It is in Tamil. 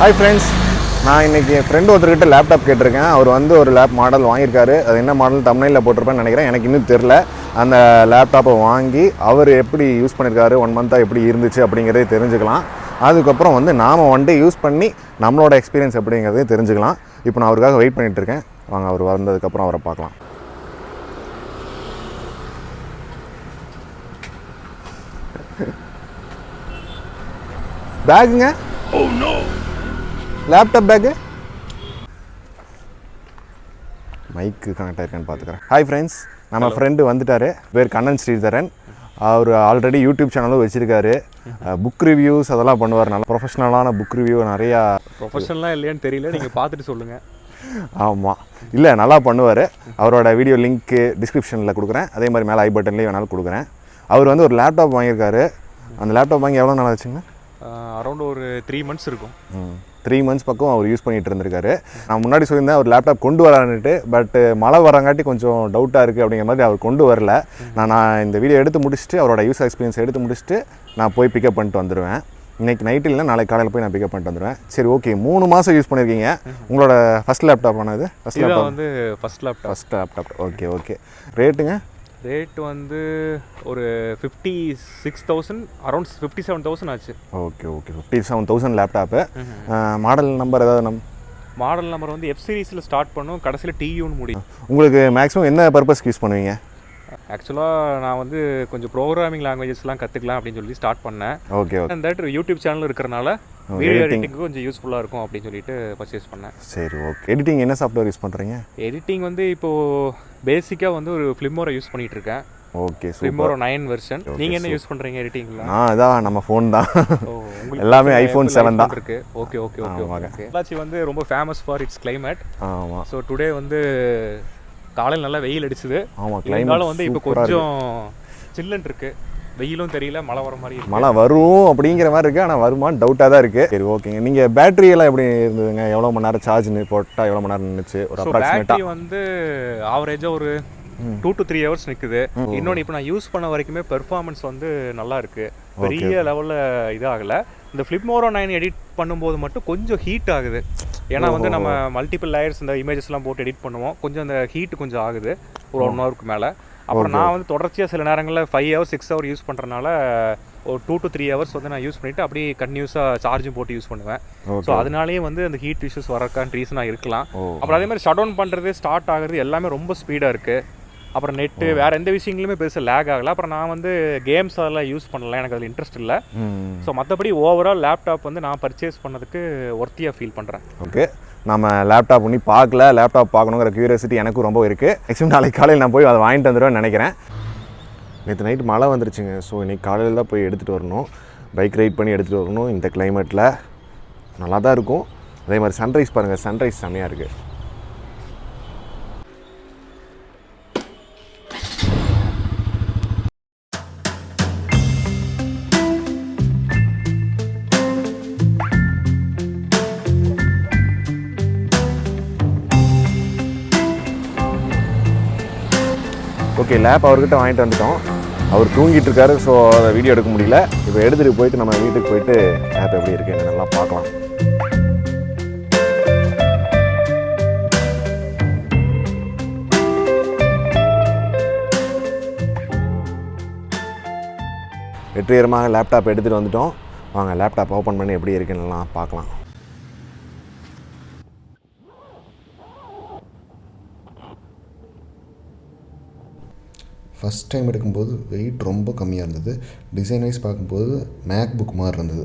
Hi friends, நான் இன்னைக்கு என் ஃப்ரெண்ட் ஒருத்தர்கிட்ட லேப்டாப் கேட்டிருக்கேன். அவர் வந்து ஒரு மாடல் வாங்கியிருக்காரு. அது என்ன மாடல் தம்ப்நெயில்ல போட்டிருப்பேன்னு நினைக்கிறேன். எனக்கு இன்னும் தெரியல. அந்த லேப்டாப்பை வாங்கி அவர் எப்படி யூஸ் பண்ணியிருக்காரு, 1 மந்த்தாக எப்படி இருந்துச்சு அப்படிங்கிறதே தெரிஞ்சுக்கலாம். அதுக்கப்புறம் வந்து நாம் ஒன் டே யூஸ் பண்ணி நம்மளோட எக்ஸ்பீரியன்ஸ் எப்படிங்கிறதே தெரிஞ்சுக்கலாம். இப்போ நான் அவருக்காக வெயிட் பண்ணிகிட்டு இருக்கேன். வாங்க, அவர் வந்ததுக்கப்புறம் அவரை பார்க்கலாம். பேக்குங்க? லேப்டாப் பேக்கு மைக்கு கனெக்ட் ஆகிருக்கான்னு பார்த்துக்கிறேன். ஹாய் ஃப்ரெண்ட்ஸ், நம்ம ஃப்ரெண்டு வந்துட்டார். பேர் கண்ணன் ஸ்ரீதரன். அவர் ஆல்ரெடி யூடியூப் சேனலும் வச்சுருக்காரு. புக் ரிவ்யூஸ் அதெல்லாம் பண்ணுவார். நல்லா ப்ரொஃபஷ்னலான புக் ரிவ்யூ நிறையா. ப்ரொஃபஷனலாக இல்லையான்னு தெரியல, நீங்கள் பார்த்துட்டு சொல்லுங்கள். ஆமாம், இல்லை நல்லா பண்ணுவார். அவரோட வீடியோ லிங்க்கு டிஸ்கிரிப்ஷனில் கொடுக்குறேன். அதே மாதிரி மேலே ஐ பட்டன்லேயே வேணாலும் கொடுக்குறேன். அவர் வந்து ஒரு லேப்டாப் வாங்கியிருக்காரு. அந்த லேப்டாப் வாங்கி எவ்வளோ நாள் ஆச்சுங்க? அரௌண்ட் ஒரு 3 months இருக்கும். 3 months பக்கம் அவர் யூஸ் பண்ணிகிட்டு இருந்திருக்காரு. நான் முன்னாடி சொல்லியிருந்தேன் ஒரு லேப்டாப் கொண்டு வரான்னுட்டு. பட் மழை வரங்காட்டி கொஞ்சம் டவுட்டாக இருக்குது அப்படிங்கிற மாதிரி அவர் கொண்டு வரல. நான் இந்த வீடியோ எடுத்து முடிச்சுட்டு அவரோட யூஸ் எக்ஸ்பீரியன்ஸ் எடுத்து முடிச்சுட்டு நான் போய் பிக்கப் பண்ணிட்டு வந்துடுவேன். இன்றைக்கி நைட்டு இல்லை நாளைக்கு காலையில் போய் நான் பிக்கப் பண்ணிட்டு வந்துடுவேன். சரி, ஓகே. 3 மாதம் யூஸ் பண்ணியிருக்கீங்க. உங்களோட ஃபஸ்ட் லேப்டாப் ஆனது? ஃபஸ்ட் லேப்டாப் வந்து ஃபஸ்ட் லேப்டாப். ஓகே. ரேட்டுங்க? ரேட் வந்து ஒரு 56,000, அரௌண்ட் 57,000 ஆச்சு. Okay 57,000 laptop. மாடல் நம்பர் ஏதாவது? மாடல் நம்பர் வந்து F சீரீஸில் ஸ்டார்ட் பண்ணும், கடைசியில் TUன்னு முடியும். உங்களுக்கு மேக்ஸிமம் என்ன பர்பஸ்க்கு யூஸ் பண்ணுவீங்க? ஆக்சுவலாக நான் வந்து கொஞ்சம் ப்ரோக்ராமிங் லாங்குவேஜஸ்லாம் கற்றுக்கலாம் அப்படின்னு சொல்லி ஸ்டார்ட் பண்ணேன். ஓகே. தட் யூடியூப் சேனல் இருக்கிறனால வீடியோ எடிட்டிங்க்கு கொஞ்சம் யூஸ்ஃபுல்லாக இருக்கும் அப்படின்னு சொல்லிட்டு பர்ச்சேஸ் பண்ணேன். சரி, ஓகே. எடிட்டிங் என்ன சாஃப்ட்வேர் யூஸ் பண்ணுறீங்க? எடிட்டிங் வந்து இப்போது பேசிக்காக வந்து ஒரு ஃபிலிமோரை யூஸ் பண்ணிகிட்டு இருக்கேன். Okay, Filmora 9 version. நீங்கள் என்ன யூஸ் பண்ணுறீங்க எடிட்டிங்கில்? அதான் நம்ம ஃபோன் தான். எல்லாமே iPhone 7 தான் இருக்குது. ஓகே. பொள்ளாச்சி வந்து ரொம்ப ஃபேமஸ் ஃபார் இட்ஸ் கிளைமேட். ஆமாம். ஸோ டுடே வந்து காலையில் நல்லா வெயில் அடிச்சுது. ஆமாம், கிளைமேட் வந்து இப்போ கொஞ்சம் சில்லுன்னு இருக்குது. வெயிலும் தெரியல, மழை வர மாதிரி இருக்குது. மழை வரும் அப்படிங்கிற மாதிரி இருக்குது, ஆனால் வருமானு டவுட்டாக தான் இருக்குது. சரி, ஓகேங்க. நீங்கள் பேட்டரி எல்லாம் எப்படி இருந்ததுங்க? எவ்வளோ மணி நேரம் சார்ஜ்னு போட்டால் எவ்வளோ மணி நேரம் நின்றுச்சு? ஒரு பேட்டரி வந்து ஆவரேஜாக ஒரு 2 to 3 hours நிற்குது. இன்னொன்று இப்போ நான் யூஸ் பண்ண வரைக்குமே பெர்ஃபார்மன்ஸ் வந்து நல்லா இருக்குது. பெரிய லெவலில் இதாகலை. இந்த ஃபிலிமோரோ 9 எடிட் பண்ணும்போது மட்டும் கொஞ்சம் ஹீட் ஆகுது. ஏன்னா வந்து நம்ம மல்டிபிள் லேயர்ஸ் இந்த இமேஜஸ்லாம் போட்டு எடிட் பண்ணுவோம். கொஞ்சம் அந்த ஹீட்டு கொஞ்சம் ஆகுது ஒரு 1 hourக்கு மேலே. அப்புறம் நான் வந்து தொடர்ச்சியாக சில நேரங்களில் 5 hours 6 hours யூஸ் பண்ணுறதுனால ஒரு 2 to 3 hours வந்து நான் யூஸ் பண்ணிவிட்டு அப்படியே கண்டினியூஸாக சார்ஜும் போட்டு யூஸ் பண்ணுவேன். ஸோ அதனாலேயே வந்து அந்த ஹீட் இஷ்யூஸ் வரக்கான ரீசனாக இருக்கலாம். அப்புறம் அதே மாதிரி ஷட் டவுன் பண்ணுறது, ஸ்டார்ட் ஆகுறது எல்லாமே ரொம்ப ஸ்பீடாக இருக்குது. அப்புறம் நெட்டு வேறு எந்த விஷயங்களுமே பெருசாக லேக் ஆகலை. அப்புறம் நான் வந்து கேம்ஸ் அதெல்லாம் யூஸ் பண்ணலாம், எனக்கு அதில் இன்ட்ரெஸ்ட் இல்லை. ஸோ மற்றபடி ஓவரால் லேப்டாப் வந்து நான் பர்ச்சேஸ் பண்ணதுக்கு ஒர்த்தியாக ஃபீல் பண்ணுறேன். ஓகே, நம்ம லேப்டாப் பண்ணி பார்க்கல. லேப்டாப் பார்க்கணுங்கிற க்யூரியாசிட்டி எனக்கும் ரொம்ப இருக்குது. மேக்ஸிமம் நாளைக்கு காலையில் நான் போய் அதை வாங்கிட்டு வந்துடுவேன்னு நினைக்கிறேன். நேற்று நைட்டு மழை வந்துருச்சுங்க. ஸோ இன்றைக்கி காலையில் தான் போய் எடுத்துகிட்டு வரணும். பைக் ரைட் பண்ணி எடுத்துகிட்டு வரணும். இந்த கிளைமேட்டில் நல்லா தான் இருக்கும். அதே மாதிரி சன்ரைஸ் பாருங்கள், சன்ரைஸ் செம்மையாக இருக்குது. ஓகே, லேப் அவர்கிட்ட வாங்கிட்டு வந்துட்டோம். அவர் தூங்கிட்டு இருக்காரு. ஸோ அதை வீடியோ எடுக்க முடியல. இப்போ எடுத்துகிட்டு போயிட்டு நம்ம வீட்டுக்கு போயிட்டு லேப் எப்படி இருக்குன்னு நல்லா பார்க்கலாம். வெற்றிகரமாக லேப்டாப் எடுத்துகிட்டு வந்துட்டோம். வாங்க லேப்டாப் ஓப்பன் பண்ணி எப்படி இருக்குன்னு பார்க்கலாம். ஃபஸ்ட் டைம் எடுக்கும்போது வெயிட் ரொம்ப கம்மியாக இருந்தது. டிசைன் வைஸ் பார்க்கும்போது மேக் புக் மாதிரி இருந்தது.